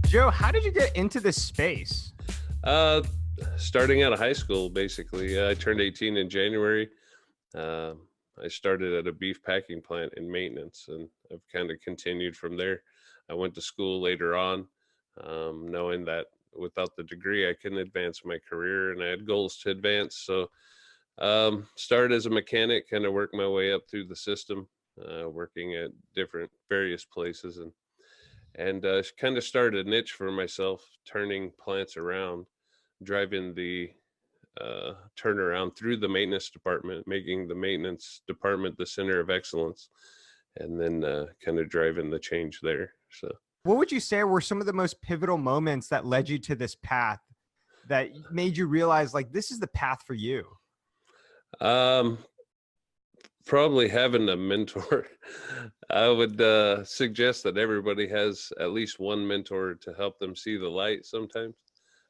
Joe, how did you get into this space? Uh, Starting out of high school, basically. I turned 18 in January. I started at a beef packing plant in maintenance, and I've kind of continued from there. I went to school later on, knowing that without the degree, I couldn't advance my career, and I had goals to advance. So, started as a mechanic, kind of worked my way up through the system, working at different various places, and kind of started a niche for myself, turning plants around, driving the turnaround through the maintenance department, making the maintenance department the center of excellence, and then kind of driving the change there. So, What would you say were some of the most pivotal moments that led you to this path that made you realize like this is the path for you? um, probably having a mentor. I would suggest that everybody has at least one mentor to help them see the light sometimes.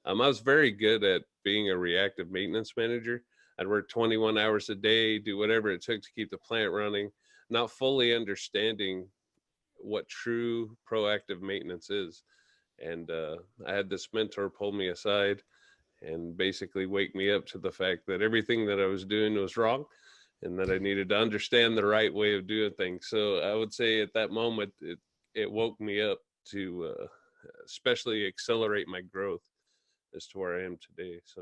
I was very good at being a reactive maintenance manager. I'd work 21 hours a day, do whatever it took to keep the plant running, not fully understanding what true proactive maintenance is. And I had this mentor pull me aside and basically wake me up to the fact that everything that I was doing was wrong and that I needed to understand the right way of doing things. So I would say at that moment, it woke me up to especially accelerate my growth as to where I am today. So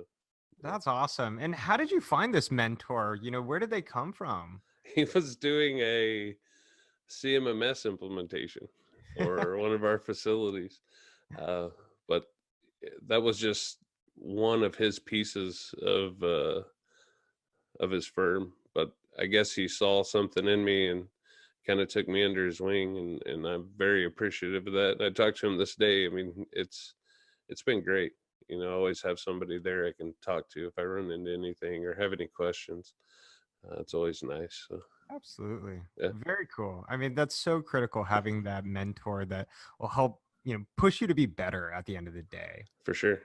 yeah. That's awesome. And how did you find this mentor? Where did they come from? He was doing a CMMS implementation for one of our facilities. Uh, but that was just one of his pieces of his firm. But I guess he saw something in me and kind of took me under his wing, and I'm very appreciative of that. And I talk to him this day. I mean, it's been great. I always have somebody there I can talk to if I run into anything or have any questions. It's always nice. So, Absolutely. yeah, Very cool. I mean, that's so critical having that mentor that will help, push you to be better at the end of the day. for sure.